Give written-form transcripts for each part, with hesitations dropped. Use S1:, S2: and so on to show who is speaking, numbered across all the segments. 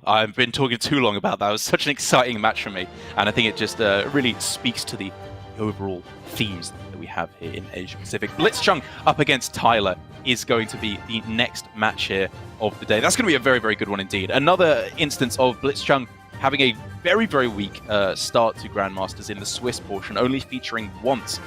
S1: I've been talking too long about that. It was such an exciting match for me, and I think it just really speaks to the overall themes that we have here in Asia Pacific. Blitzchung up against Tyler is going to be the next match here of the day. That's going to be a very, very good one indeed. Another instance of Blitzchung having a very, very weak start to Grandmasters in the Swiss portion, only featuring once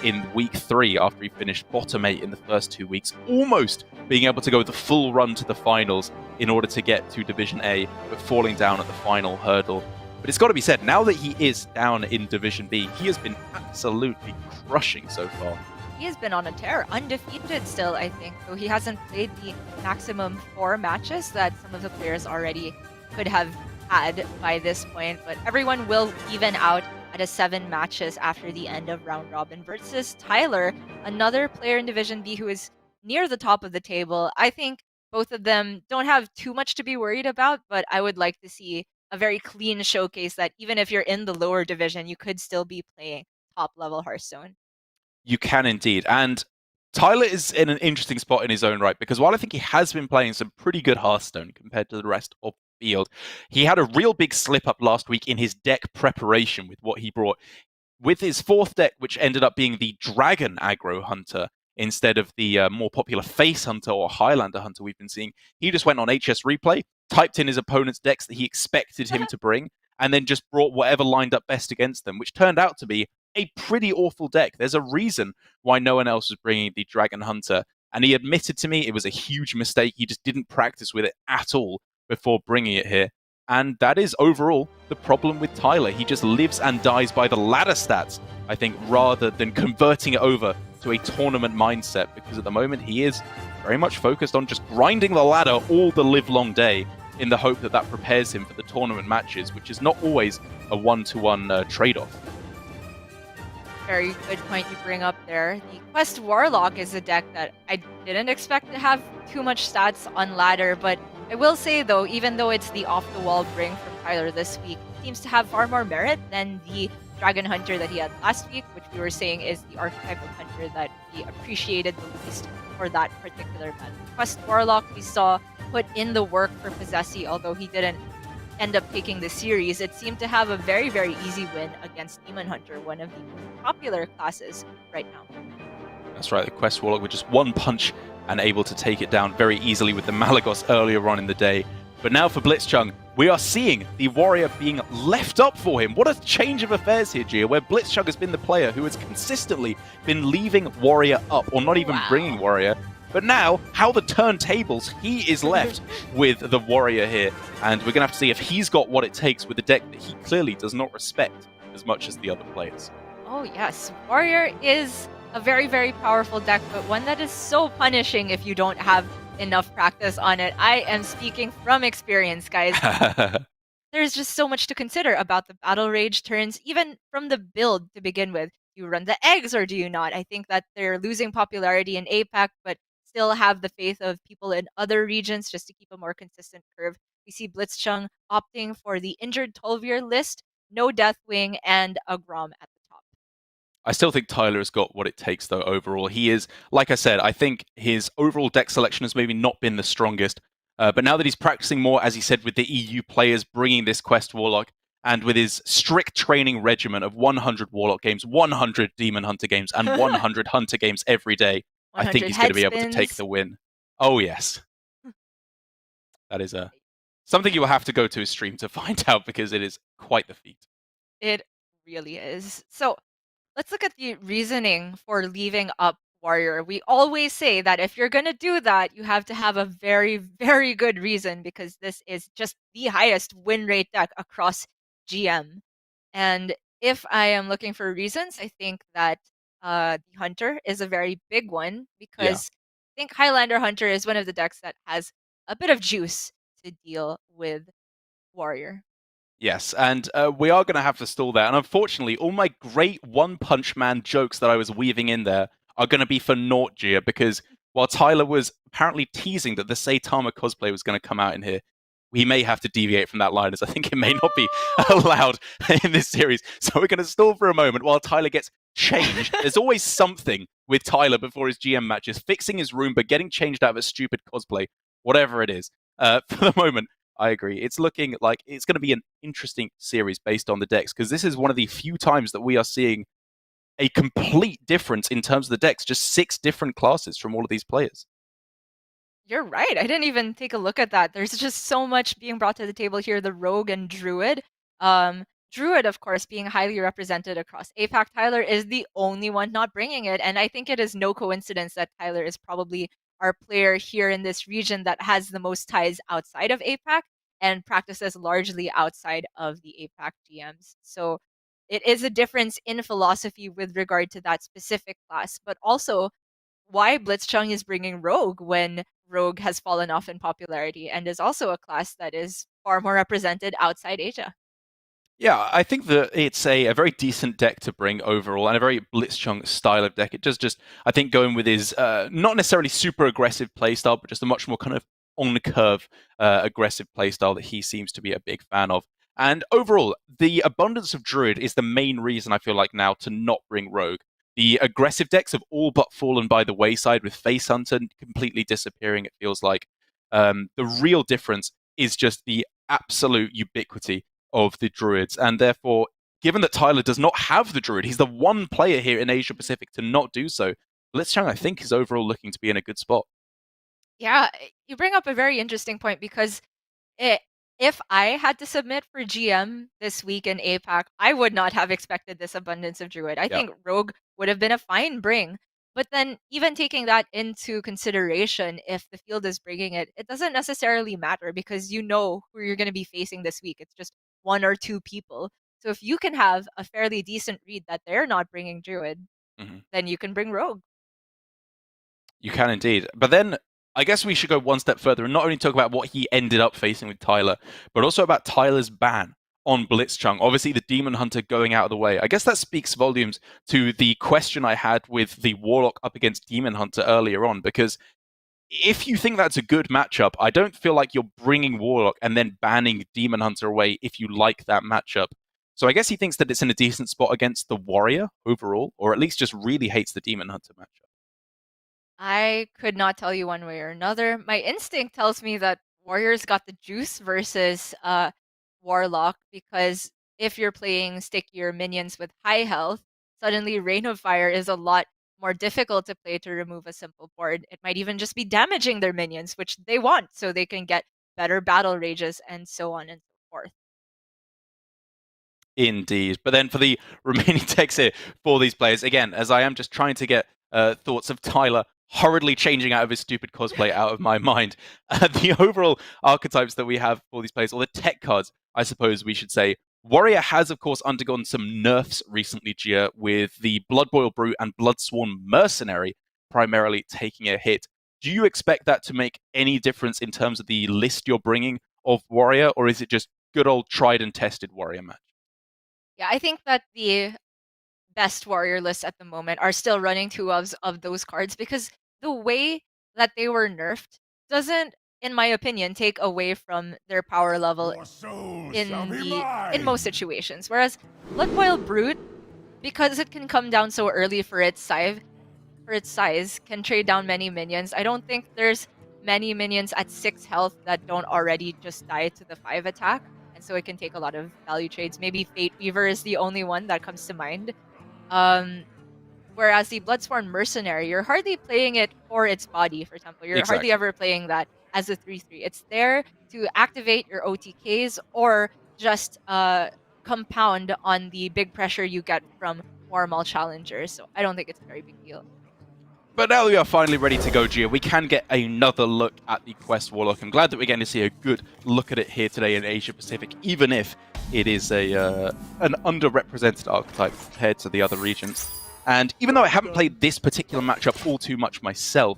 S1: in week 3 after he finished bottom 8 in the first 2 weeks, almost being able to go the full run to the finals in order to get to Division A, but falling down at the final hurdle. But it's got to be said, now that he is down in Division B, he has been absolutely crushing so far.
S2: He has been on a tear, undefeated still, I think, though he hasn't played the maximum 4 matches that some of the players already could have had by this point, but everyone will even out at a 7 matches after the end of round robin versus Tyler, another player in Division B who is near the top of the table. I think both of them don't have too much to be worried about, but I would like to see a very clean showcase that even if you're in the lower division, you could still be playing top level Hearthstone.
S1: You can indeed. And Tyler is in an interesting spot in his own right, because while I think he has been playing some pretty good Hearthstone compared to the rest of the field, he had a real big slip up last week in his deck preparation with what he brought. With his 4th deck, which ended up being the Dragon Aggro Hunter instead of the more popular Face Hunter or Highlander Hunter we've been seeing, he just went on HS Replay, typed in his opponent's decks that he expected him to bring, and then just brought whatever lined up best against them, which turned out to be a pretty awful deck. There's a reason why no one else was bringing the Dragon Hunter, and he admitted to me it was a huge mistake. He just didn't practice with it at all before bringing it here. And that is overall the problem with Tyler. He just lives and dies by the ladder stats, I think, rather than converting it over to a tournament mindset, because at the moment he is very much focused on just grinding the ladder all the live-long day in the hope that that prepares him for the tournament matches, which is not always a one-to-one trade-off.
S2: Very good point you bring up there. The Quest Warlock is a deck that I didn't expect to have too much stats on ladder, but I will say though, even though it's the off-the-wall bring from Tyler this week, it seems to have far more merit than the Dragon Hunter that he had last week, which we were saying is the archetype of hunter that he appreciated the least for that particular meta. Quest Warlock we saw put in the work for Possessi, although he didn't end up taking the series. It seemed to have a very, very easy win against Demon Hunter, one of the most popular classes right now.
S1: That's right, the Quest Warlock with just 1 punch and able to take it down very easily with the Malagos earlier on in the day. But now for Blitzchung, we are seeing the Warrior being left up for him. What a change of affairs here, Gia, where Blitzchung has been the player who has consistently been leaving Warrior up, or not even bringing Warrior. But now, how the turntables, he is left with the Warrior here. And we're going to have to see if he's got what it takes with a deck that he clearly does not respect as much as the other players.
S2: Oh yes, Warrior is a very, very powerful deck, but one that is so punishing if you don't have enough practice on it. I am speaking from experience, guys. There's just so much to consider about the battle rage turns, even from the build to begin with. Do you run the eggs or do you not? I think that they're losing popularity in APAC, but still have the faith of people in other regions just to keep a more consistent curve. We see Blitzchung opting for the injured 12-year list, no Deathwing, and a Grom at the top.
S1: I still think Tyler has got what it takes, though, overall. He is, like I said, I think his overall deck selection has maybe not been the strongest. But now that he's practicing more, as he said, with the EU players bringing this Quest Warlock, and with his strict training regimen of 100 Warlock games, 100 Demon Hunter games, and 100 Hunter games every day, I think he's going to be able to take the win. Oh, yes. That is something you will have to go to his stream to find out, because it is quite the feat.
S2: It really is. So let's look at the reasoning for leaving up Warrior. We always say that if you're going to do that, you have to have a very, very good reason, because this is just the highest win rate deck across GM. And if I am looking for reasons, I think that the Hunter is a very big one, because I think Highlander Hunter is one of the decks that has a bit of juice to deal with Warrior.
S1: Yes, and we are going to have to stall there. And unfortunately, all my great One Punch Man jokes that I was weaving in there are going to be for naught, Gia, because while Tyler was apparently teasing that the Saitama cosplay was going to come out in here, we may have to deviate from that line, as I think it may not be allowed in this series. So we're going to stall for a moment while Tyler gets changed. There's always something with Tyler before his GM matches, fixing his room, but getting changed out of a stupid cosplay, whatever it is. For the moment, I agree. It's looking like it's going to be an interesting series based on the decks, because this is one of the few times that we are seeing a complete difference in terms of the decks. Just 6 different classes from all of these players.
S2: You're right. I didn't even take a look at that. There's just so much being brought to the table here. The Rogue and Druid. Druid, of course, being highly represented across APAC. Tyler is the only one not bringing it. And I think it is no coincidence that Tyler is probably our player here in this region that has the most ties outside of APAC and practices largely outside of the APAC GMs. So it is a difference in philosophy with regard to that specific class, but also why blitzchung is bringing Rogue when Rogue has fallen off in popularity and is also a class that is far more represented outside Asia.
S1: Yeah, I think that it's a very decent deck to bring overall, and a very blitzchung style of deck. It just, I think, going with his not necessarily super aggressive playstyle, but just a much more kind of on the curve aggressive playstyle that he seems to be a big fan of. And overall, the abundance of Druid is the main reason I feel like now to not bring Rogue. The aggressive decks have all but fallen by the wayside, with Face Hunter completely disappearing, it feels like. The real difference is just the absolute ubiquity of the Druids, and therefore, given that Tyler does not have the Druid, he's the one player here in Asia Pacific to not do so. Blitzchung, I think, is overall looking to be in a good spot.
S2: Yeah, you bring up a very interesting point because it, if I had to submit for GM this week in APAC, I would not have expected this abundance of Druid. I
S1: Yeah.
S2: think Rogue would have been a fine bring. But then, even taking that into consideration, if the field is bringing it, it doesn't necessarily matter because you know who you're going to be facing this week. It's just 1 or 2 people. So if you can have a fairly decent read that they're not bringing Druid, then you can bring Rogue.
S1: You can indeed. But then I guess we should go one step further and not only talk about what he ended up facing with Tyler, but also about Tyler's ban on Blitzchung. Obviously, the Demon Hunter going out of the way. I guess that speaks volumes to the question I had with the Warlock up against Demon Hunter earlier on, because if you think that's a good matchup, I don't feel like you're bringing Warlock and then banning Demon Hunter away if you like that matchup. So I guess he thinks that it's in a decent spot against the Warrior overall, or at least just really hates the Demon Hunter matchup.
S2: I could not tell you one way or another. My instinct tells me that Warriors got the juice versus Warlock because if you're playing stickier minions with high health, suddenly Rain of Fire is a lot more difficult to play to remove a simple board. It might even just be damaging their minions, which they want, so they can get better battle rages and so on and so forth.
S1: Indeed. But then for the remaining text here for these players, again, as I am just trying to get thoughts of Tyler hurriedly changing out of his stupid cosplay out of my mind, the overall archetypes that we have for these players, or the tech cards, I suppose we should say. Warrior has, of course, undergone some nerfs recently, Gia, with the Blood Boil Brute and Bloodsworn Mercenary primarily taking a hit. Do you expect that to make any difference in terms of the list you're bringing of Warrior, or is it just good old tried and tested Warrior match?
S2: Yeah, I think that the best warrior lists at the moment are still running 2 of those cards because the way that they were nerfed doesn't, in my opinion, take away from their power level in most situations. Whereas Blood Boil Brute, because it can come down so early for its size, can trade down many minions. I don't think there's many minions at 6 health that don't already just die to the 5 attack. And so it can take a lot of value trades. Maybe Fate Weaver is the only one that comes to mind. Whereas the Bloodsworn Mercenary, you're hardly playing it for its body, for example. You're hardly ever playing that as a 3/3. It's there to activate your OTKs or just compound on the big pressure you get from normal challengers. So I don't think it's a very big deal.
S1: But now we are finally ready to go, Gia. We can get another look at the Quest Warlock. I'm glad that we're getting to see a good look at it here today in Asia Pacific, even if it is an underrepresented archetype compared to the other regions. And even though I haven't played this particular matchup all too much myself,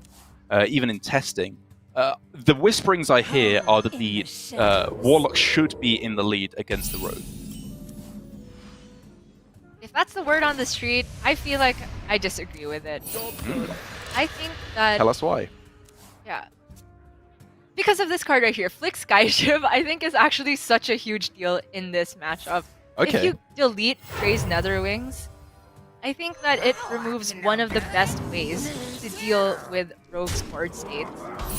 S1: even in testing, the whisperings I hear are that the Warlock should be in the lead against the Rogue.
S2: If that's the word on the street, I feel like I disagree with it. I think that...
S1: Tell us why.
S2: Yeah. Because of this card right here, Flick Skyship, I think is actually such a huge deal in this matchup.
S1: Okay.
S2: If you delete Trey's Netherwings, I think that it removes one of the best ways to deal with Rogue's board state.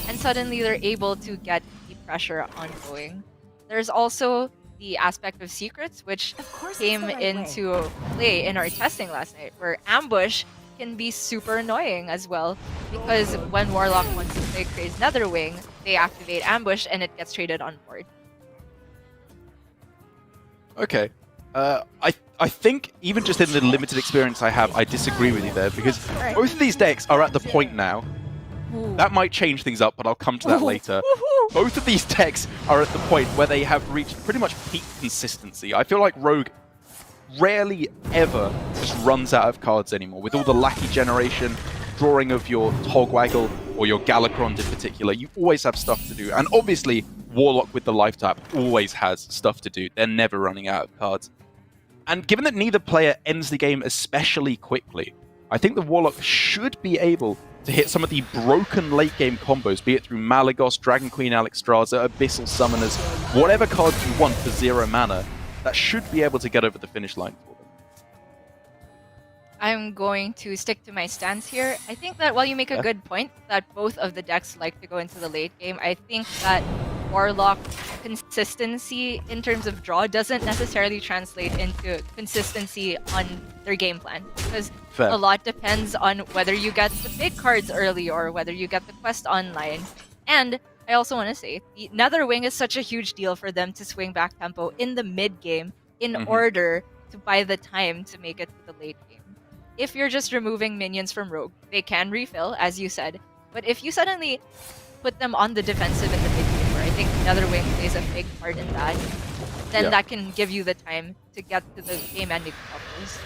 S2: And suddenly they're able to get the pressure ongoing. there's also the aspect of secrets, which came into play in our testing last night, where ambush can be super annoying as well, because when Warlock wants to play Crazed Netherwing, they activate ambush and it gets traded on board.
S1: Okay. I think even just in the limited experience I have, I disagree with you there, because both of these decks are at the point now. That might change things up, but I'll come to that later. Both of these decks are at the point where they have reached pretty much peak consistency. I feel like Rogue rarely ever just runs out of cards anymore. With all the Lackey generation, drawing of your Togwaggle or your Galakron in particular, you always have stuff to do. And obviously, Warlock with the life tap always has stuff to do. They're never running out of cards. And given that neither player ends the game especially quickly, I think the Warlock should be able to hit some of the broken late game combos, be it through Malagos, Dragon Queen Alexstrasza, Abyssal Summoners, whatever cards you want for 0 mana, that should be able to get over the finish line for them.
S2: I'm going to stick to my stance here. I think that while you make a good point that both of the decks like to go into the late game, I think that Warlock consistency in terms of draw doesn't necessarily translate into consistency on their game plan, because a lot depends on whether you get the big cards early or whether you get the quest online. And I also want to say, the Netherwing is such a huge deal for them to swing back tempo in the mid game in order to buy the time to make it to the late game. If you're just removing minions from Rogue, they can refill, as you said. But if you suddenly put them on the defensive in the mid game, where I think Netherwing plays a big part in that, then that can give you the time to get to the game-ending combos.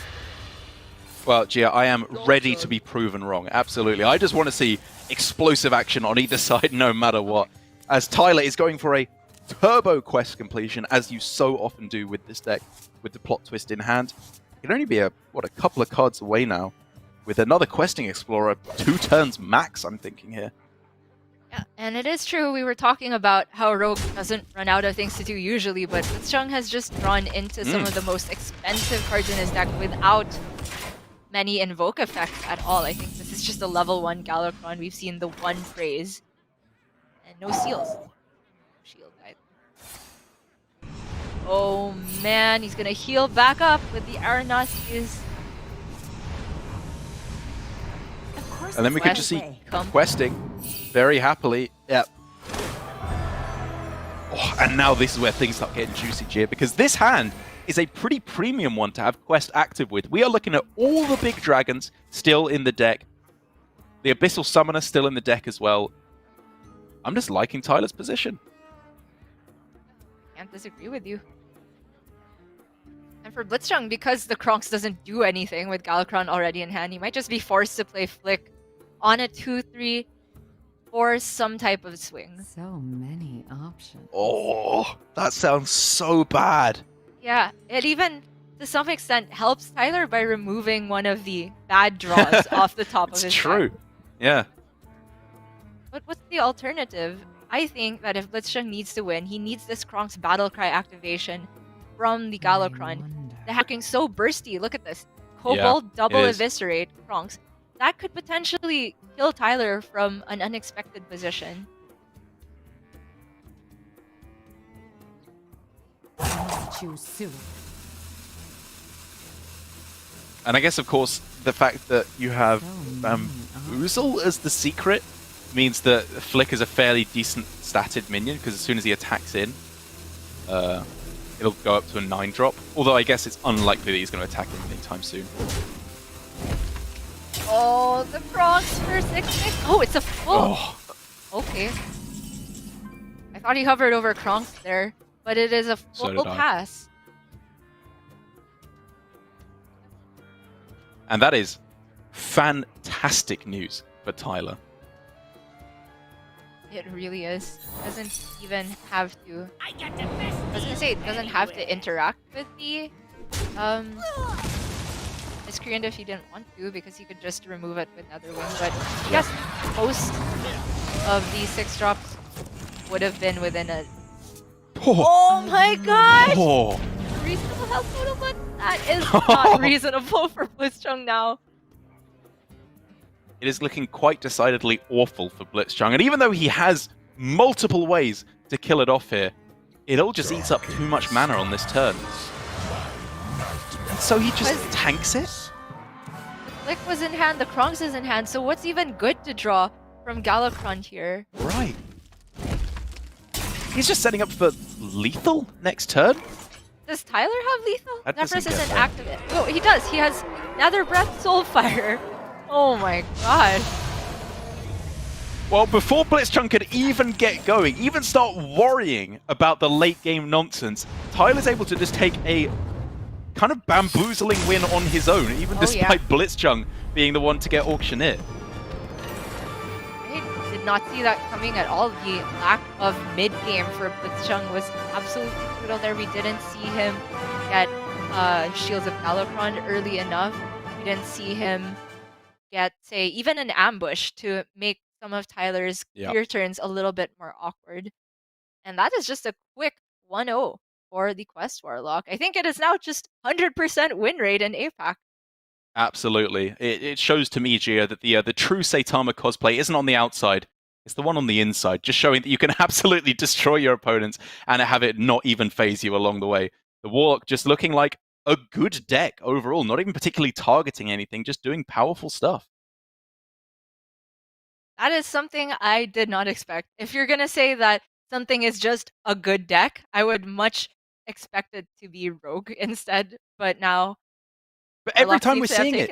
S1: Well, Gia, I am ready to be proven wrong. Absolutely. I just want to see explosive action on either side, no matter what. As Tyler is going for a turbo quest completion, as you so often do with this deck, with the plot twist in hand. It can only be a couple of cards away now, with another questing explorer, 2 turns max, I'm thinking here.
S2: Yeah, and it is true, we were talking about how Rogue doesn't run out of things to do usually, but blitzchung has just drawn into some of the most expensive cards in his deck without many invoke effects at all. I think this is just a level 1 Galakron. We've seen the 1 praise, and no seals. Shield either. Oh man, he's gonna heal back up with the Aronofsky's.
S1: And then we could just see questing very happily. Yep. Oh, and now this is where things start getting juicy, Gia, because this hand is a pretty premium one to have quest active with. We are looking at all the big dragons still in the deck. The Abyssal Summoner still in the deck as well. I'm just liking Tyler's position.
S2: Can't disagree with you. And for blitzchung, because the Kronks doesn't do anything with Galakron already in hand, he might just be forced to play Flick on a 2-3 or some type of swing.
S3: So many options.
S1: Oh, that sounds so bad.
S2: Yeah, it even, to some extent, helps Tyler by removing one of the bad draws off the top of his deck.
S1: It's true. Yeah.
S2: But what's the alternative? I think that if blitzchung needs to win, he needs this Kronk's Battlecry activation from the Galakron. The hacking so bursty. Look at this. Cobalt double eviscerate Kronks. That could potentially kill Tyler from an unexpected position.
S3: Choose soon.
S1: And I guess, of course, the fact that you have Bamboozle as the secret means that Flick is a fairly decent statted minion, because as soon as he attacks in, it'll go up to a 9-drop. Although I guess it's unlikely that he's going to attack him anytime soon.
S2: Oh, the Kronks for 6-6. Oh, it's a full. Oh. Okay. I thought he hovered over Kronks there, but it is a full pass.
S1: And that is fantastic news for Tyler.
S2: It really is. Doesn't even have to. I was gonna say it doesn't have to interact with the miscreant if he didn't want to, because he could just remove it with Netherwing. But yes, most of the 6-drops would have been within a. Oh my gosh!
S1: Oh.
S2: Reasonable health total, but that is not reasonable for blitzchung now.
S1: It is looking quite decidedly awful for blitzchung, and even though he has multiple ways to kill it off here, it all just eats up too much mana on this turn. And so he just tanks it?
S2: Flick was in hand, the Krongs is in hand, so what's even good to draw from Galakrond here?
S1: Right. He's just setting up for lethal next turn?
S2: Does Tyler have lethal?
S1: That doesn't
S2: Zephrys
S1: get
S2: isn't
S1: there.
S2: active. Oh, he does. He has Nether Breath, Soulfire. Oh my god.
S1: Well, before blitzchung could even get going, even start worrying about the late game nonsense, Tyler's able to just take a kind of bamboozling win on his own, even despite blitzchung being the one to get auctioneered.
S2: I did not see that coming at all. The lack of mid-game for blitzchung was absolutely brutal there. We didn't see him get Shields of Galakrond early enough. We didn't see him get, say, even an ambush to make some of Tyler's clear turns a little bit more awkward. And that is just a quick 1-0 for the Quest Warlock. I think it is now just 100% win rate in APAC.
S1: Absolutely. It shows to me, Gia, that the true Saitama cosplay isn't on the outside. It's the one on the inside, just showing that you can absolutely destroy your opponents and have it not even phase you along the way. The Warlock just looking like a good deck overall, not even particularly targeting anything, just doing powerful stuff.
S2: That is something I did not expect. If you're going to say that something is just a good deck, I would much expect it to be Rogue instead, but now...
S1: But every time we're seeing it,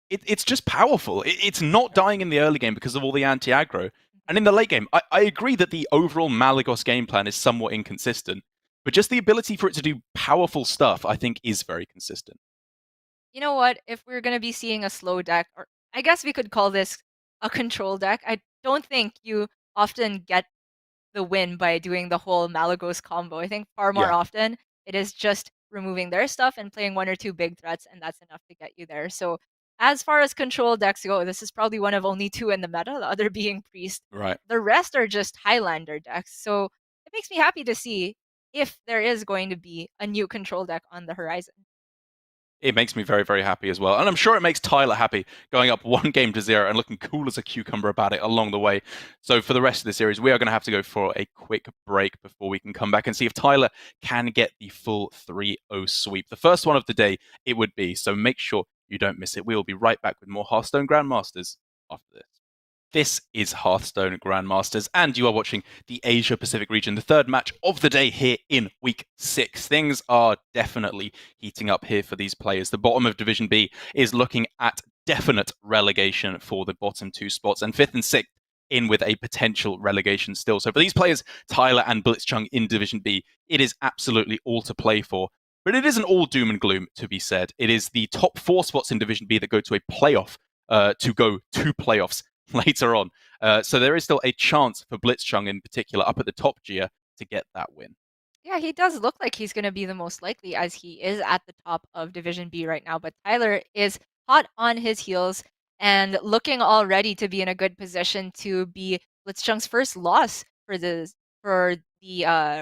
S1: it's just powerful. It's not dying in the early game because of all the anti-aggro. And in the late game, I agree that the overall Malygos game plan is somewhat inconsistent, but just the ability for it to do powerful stuff, I think, is very consistent.
S2: You know what? If we're going to be seeing a slow deck, or I guess we could call this a control deck, I don't think you often get the win by doing the whole Malygos combo. I think far more often it is just removing their stuff and playing one or two big threats, and that's enough to get you there. So as far as control decks go, this is probably one of only two in the meta, the other being Priest.
S1: Right.
S2: The rest are just Highlander decks. So it makes me happy to see if there is going to be a new control deck on the horizon.
S1: It makes me very, very happy as well. And I'm sure it makes Tyler happy going up 1-0 and looking cool as a cucumber about it along the way. So for the rest of the series, we are going to have to go for a quick break before we can come back and see if Tyler can get the full 3-0 sweep. The first one of the day it would be, so make sure you don't miss it. We will be right back with more Hearthstone Grandmasters after this. This is Hearthstone Grandmasters, and you are watching the Asia-Pacific region, the third match of the day here in Week 6. Things are definitely heating up here for these players. The bottom of Division B is looking at definite relegation for the bottom two spots, and 5th and 6th in with a potential relegation still. So for these players, Tyler and blitzchung in Division B, it is absolutely all to play for. But it isn't all doom and gloom, to be said. It is the top 4 spots in Division B that go to a playoff, to go to playoffs later on. So there is still a chance for blitzchung in particular up at the top Gia to get that win.
S2: Yeah, he does look like he's going to be the most likely as he is at the top of Division B right now. But Tyler is hot on his heels and looking already to be in a good position to be blitzchung's first loss for the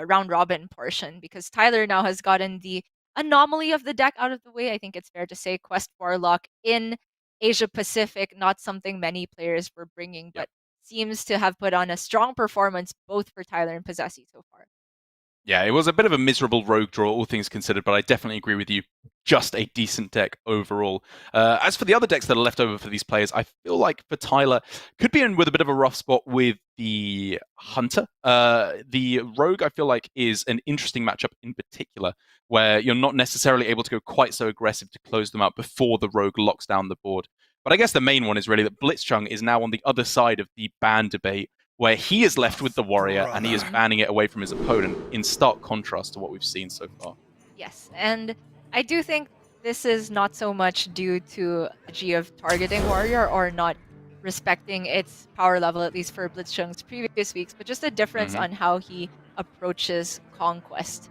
S2: round robin portion, because Tyler now has gotten the anomaly of the deck out of the way. I think it's fair to say Quest Warlock in Asia Pacific, not something many players were bringing, but seems to have put on a strong performance both for Tyler and Possessi so far.
S1: Yeah, it was a bit of a miserable rogue draw, all things considered, but I definitely agree with you. Just a decent deck overall. As for the other decks that are left over for these players, I feel like for Tyler, could be in with a bit of a rough spot with the Hunter. The Rogue, I feel like, is an interesting matchup in particular, where you're not necessarily able to go quite so aggressive to close them out before the Rogue locks down the board. But I guess the main one is really that blitzchung is now on the other side of the ban debate, where he is left with the warrior and he is banning it away from his opponent, in stark contrast to what we've seen so far.
S2: Yes, and I do think this is not so much due to the G of targeting warrior or not respecting its power level, at least for blitzchung's previous weeks, but just a difference on how he approaches conquest.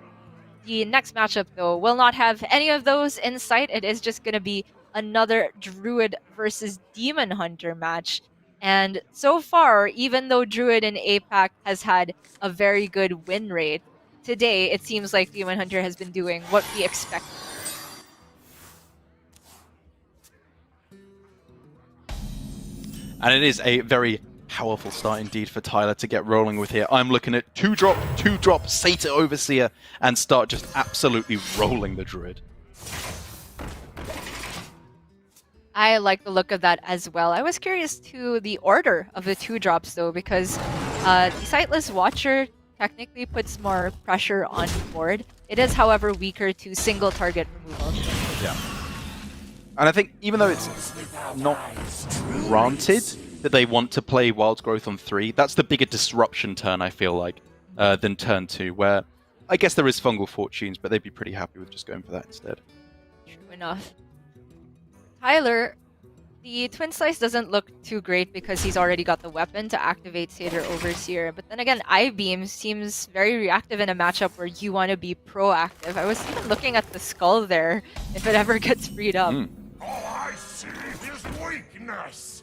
S2: The next matchup, though, will not have any of those in sight. It is just going to be another Druid versus Demon Hunter match. And so far, even though Druid in APAC has had a very good win rate, today it seems like Demon Hunter has been doing what we expected.
S1: And it is a very powerful start indeed for Tyler to get rolling with here. I'm looking at 2-drop, Satyr Overseer, and start just absolutely rolling the Druid.
S2: I like the look of that as well. I was curious to the order of the 2-drops though, because the Sightless Watcher technically puts more pressure on board. It is, however, weaker to single target removal.
S1: Yeah. And I think even though it's not granted that they want to play Wild Growth on 3, that's the bigger disruption turn, I feel like, than turn 2, where I guess there is Fungal Fortunes, but they'd be pretty happy with just going for that instead.
S2: True enough. Tyler, the Twin Slice doesn't look too great because he's already got the weapon to activate Satyr Overseer. But then again, I-Beam seems very reactive in a matchup where you want to be proactive. I was even looking at the skull there, if it ever gets freed up.
S4: All I see is weakness.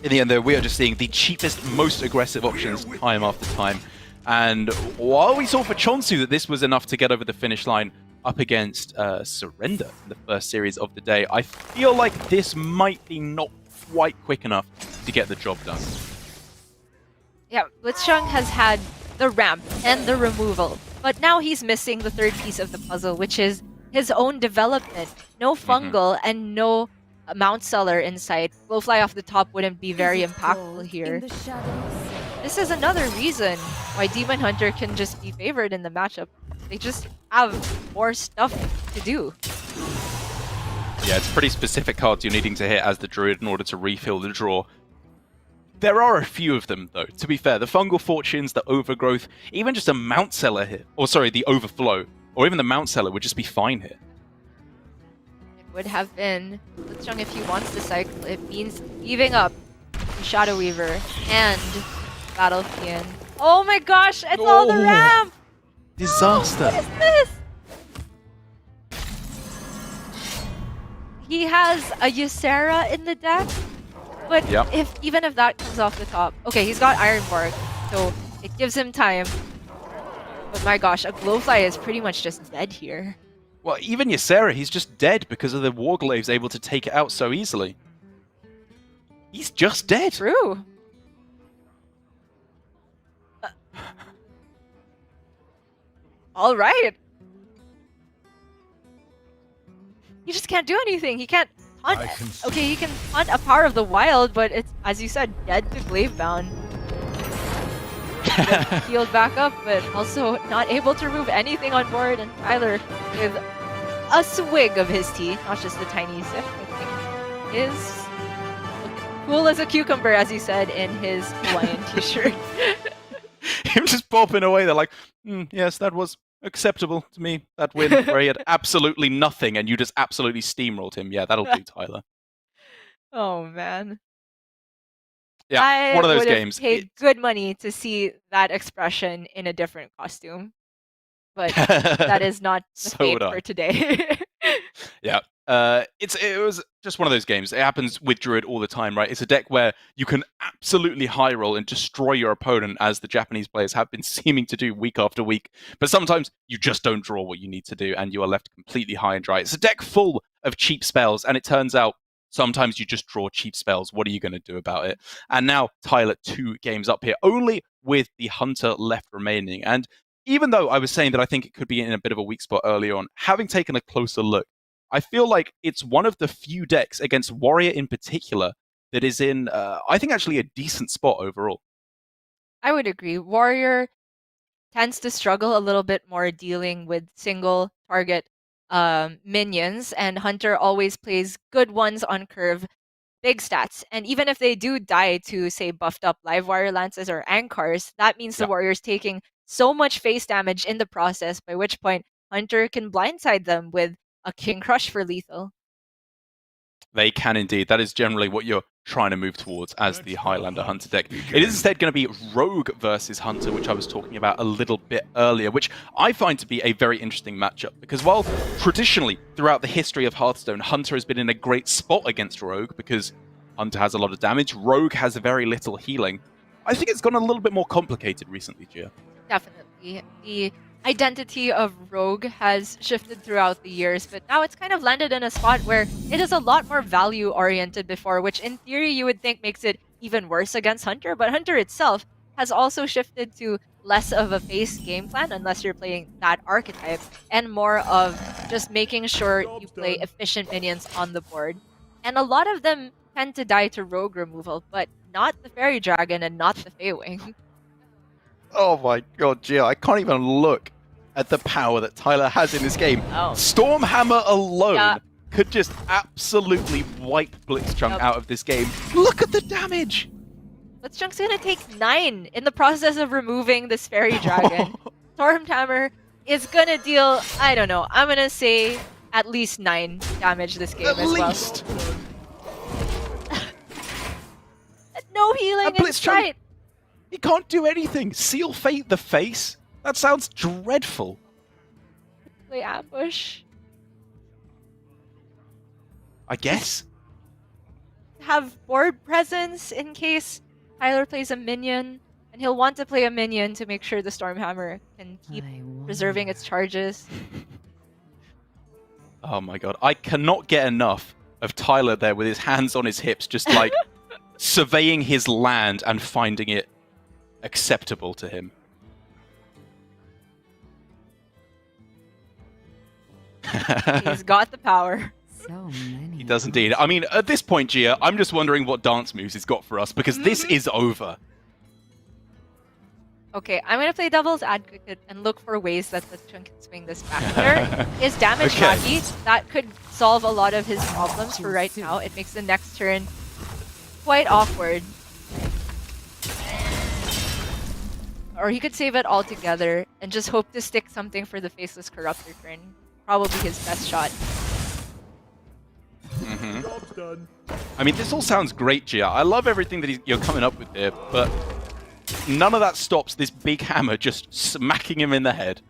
S1: In the end, though, we are just seeing the cheapest, most aggressive options time after time. And while we saw for Chonsu that this was enough to get over the finish line up against Surrender in the first series of the day, I feel like this might be not quite quick enough to get the job done.
S2: Yeah, blitzchung has had the ramp and the removal, but now he's missing the third piece of the puzzle, which is his own development. No fungal and no Mount Seller in sight. Blowfly off the top wouldn't be very impactful here. This is another reason why Demon Hunter can just be favored in the matchup. They just have more stuff to do.
S1: Yeah, it's pretty specific cards you're needing to hit as the Druid in order to refill the draw. There are a few of them, though. To be fair, the Fungal Fortunes, the Overgrowth, even just a Mount Seller hit, or sorry, the Overflow, or even the Mount Seller would just be fine here.
S2: It would have been blitzchung if he wants to cycle. It means leaving up the Shadow Weaver and Battle Fiend. Oh my gosh, it's all the ramp!
S1: Disaster.
S2: What is this? He has a Ysera in the deck, but even if that comes off the top, okay, he's got Ironbark, so it gives him time. But my gosh, a Glowfly is pretty much just dead here.
S1: Well, even Ysera, he's just dead because of the Warglaves able to take it out so easily. He's just dead.
S2: True. All right. He just can't do anything. He can't hunt. Okay, he can hunt a Power of the Wild, but it's, as you said, dead to Glavebound. Healed back up, but also not able to remove anything on board. And Tyler, with a swig of his tea, not just a tiny sip, I think, is cool as a cucumber, as he said in his Hawaiian t-shirt.
S1: Him just popping away, they're like, yes, that was acceptable to me, that win, where he had absolutely nothing and you just absolutely steamrolled him. Yeah, that'll do, Tyler.
S2: Oh, man.
S1: Yeah, one of those games.
S2: I would have paid good money to see that expression in a different costume. But that is not the fate for today.
S1: Yeah. It was just one of those games. It happens with Druid all the time, right? It's a deck where you can absolutely high roll and destroy your opponent, as the Japanese players have been seeming to do week after week. But sometimes you just don't draw what you need to do, and you are left completely high and dry. It's a deck full of cheap spells, and it turns out sometimes you just draw cheap spells. What are you going to do about it? And now Tyler 2 games up here, only with the Hunter left remaining. And even though I was saying that I think it could be in a bit of a weak spot early on, having taken a closer look, I feel like it's one of the few decks against Warrior in particular that is in, I think, actually a decent spot overall.
S2: I would agree. Warrior tends to struggle a little bit more dealing with single target minions, and Hunter always plays good ones on curve, big stats. And even if they do die to, say, buffed up Live Wire Lances or Ankars, that means the Warrior's taking so much face damage in the process, by which point Hunter can blindside them with a King Crush for lethal.
S1: They can indeed. That is generally what you're trying to move towards as the Highlander Hunter deck. It is instead going to be Rogue versus Hunter, which I was talking about a little bit earlier, which I find to be a very interesting matchup, because while traditionally throughout the history of Hearthstone, Hunter has been in a great spot against Rogue because Hunter has a lot of damage, Rogue has very little healing, I think it's gotten a little bit more complicated recently, Gia.
S2: Definitely. The identity of Rogue has shifted throughout the years, but now it's kind of landed in a spot where it is a lot more value-oriented before, which in theory you would think makes it even worse against Hunter, but Hunter itself has also shifted to less of a face game plan unless you're playing that archetype, and more of just making sure you play efficient minions on the board. And a lot of them tend to die to rogue removal, but not the Fairy Dragon and not the Feywing.
S1: Oh my god, Gia, I can't even look at the power that Tyler has in this game.
S2: Oh.
S1: Stormhammer alone
S2: Yeah.
S1: could just absolutely wipe blitzchung
S2: Yep.
S1: out of this game. Look at the damage!
S2: Blitzchung's gonna take 9 in the process of removing this Fairy Dragon. Stormhammer is gonna deal, I don't know, I'm gonna say at least 9 damage this game
S1: At
S2: as
S1: least!
S2: well. No healing
S1: And
S2: in
S1: Blitzchung-
S2: sight!
S1: He can't do anything. Seal Fate the face? That sounds dreadful.
S2: Play ambush.
S1: I guess.
S2: Have board presence in case Tyler plays a minion, and he'll want to play a minion to make sure the Stormhammer can keep preserving its charges.
S1: Oh my god. I cannot get enough of Tyler there with his hands on his hips, just like surveying his land and finding it acceptable to him.
S2: He's got the power.
S3: So many.
S1: He does indeed. I mean, at this point, Gia, I'm just wondering what dance moves he's got for us, because this is over.
S2: Okay, I'm gonna play devil's advocate and look for ways that Blitzchung can swing this back. There is damage
S1: Okay.
S2: Rocky. That could solve a lot of his problems for right now. It makes the next turn quite awkward. Or he could save it altogether and just hope to stick something for the Faceless Corruptor turn. Probably his best shot.
S4: Job's done.
S1: I mean, this all sounds great, Gia. I love everything that you're coming up with here, but none of that stops this big hammer just smacking him in the head.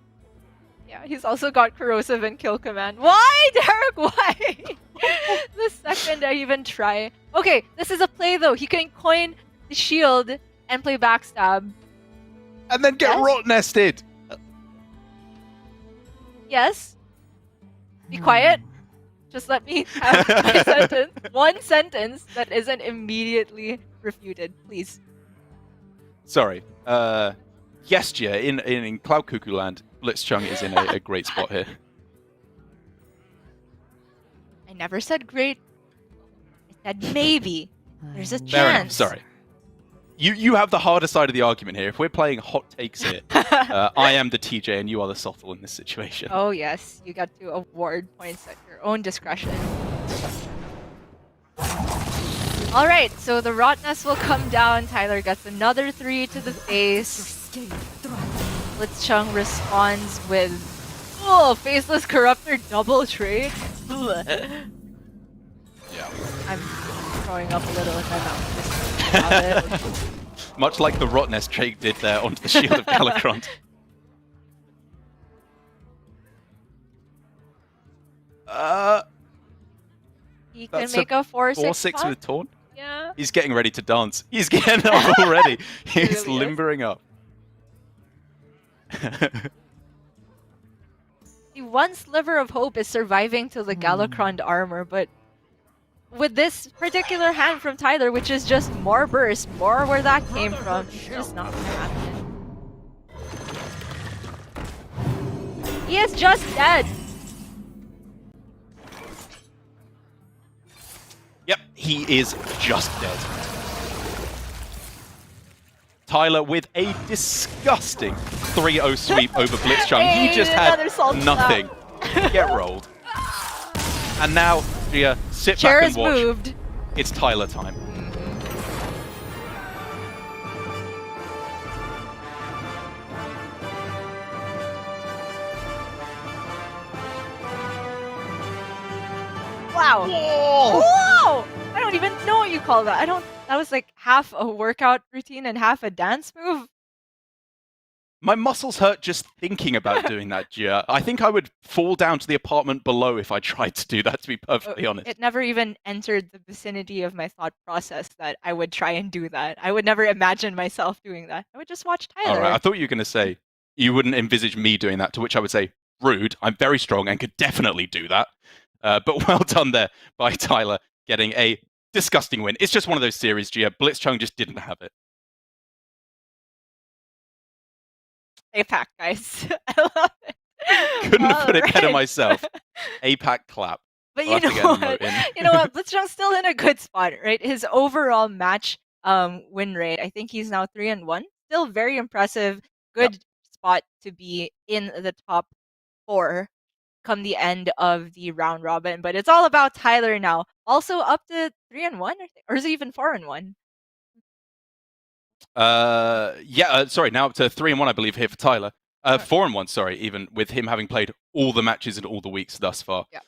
S2: Yeah, he's also got Corrosive and Kill Command. Why, Derek? Why? The second I even try. Okay, this is a play though. He can coin the shield and play Backstab.
S1: And then get
S2: Yes?
S1: rot nested.
S2: Yes? Be quiet. Just let me have my sentence. One sentence that isn't immediately refuted, please.
S1: Sorry. Yes, Gia, in Cloud Cuckoo Land, Blitzchung is in a great spot here.
S2: I never said great. I said maybe. There's a
S1: Fair enough.
S2: chance.
S1: Sorry. You have the harder side of the argument here. If we're playing hot takes here, I am the TJ and you are the Sothel in this situation.
S2: Oh yes, you got to award points at your own discretion. Alright, so the Rotnest will come down. Tyler gets another 3 to the face. Blitzchung responds with Faceless Corruptor double trade.
S1: Yeah.
S2: I'm throwing up a little in my mouth just thinking about it.
S1: Much like the Rotnest trade did there onto the Shield of Galakron.
S2: He can
S1: That's
S2: make a 4-6
S1: 4-6
S2: pot.
S1: with Taunt.
S2: Yeah.
S1: He's getting ready to dance. He's getting up already. He's
S2: Really is.
S1: limbering up.
S2: The one sliver of hope is surviving to the Galakron armor, but with this particular hand from Tyler, which is just more burst, more where that came from, it's just not gonna happen. He is just dead.
S1: Yep, he is just dead. Tyler with a disgusting 3-0 sweep over Blitzchung.
S2: Hey,
S1: He just
S2: another
S1: had
S2: salt
S1: nothing. Get rolled. And now, Gia, sit
S2: Chair
S1: back
S2: is
S1: and watch.
S2: moved.
S1: It's Tyler time.
S2: Wow. Whoa! I don't even know what you call that. That was like half a workout routine and half a dance move.
S1: My muscles hurt just thinking about doing that, Gia. I think I would fall down to the apartment below if I tried to do that, to be perfectly honest.
S2: It never even entered the vicinity of my thought process that I would try and do that. I would never imagine myself doing that. I would just watch Tyler.
S1: All right, I thought you were going to say you wouldn't envisage me doing that, to which I would say, rude. I'm very strong and could definitely do that. But well done there by Tyler, getting a disgusting win. It's just one of those series, Gia. Blitzchung just didn't have it.
S2: APAC, guys. I love it.
S1: Couldn't have put it better
S2: Alright.
S1: myself. APAC clap.
S2: But
S1: I'll
S2: you
S1: have to
S2: know
S1: get an
S2: what?
S1: emote in.
S2: You know what? Blitzchung's still in a good spot, right? His overall match win rate, I think he's now 3-1. Still very impressive. Good spot to be in the top 4 come the end of the round robin. But it's all about Tyler now. Also up to 3-1, or is it even 4-1?
S1: Sorry, now up to 3-1, I believe, here for Tyler. 4-1, sorry, even with him having played all the matches in all the weeks thus far.
S2: Yeah.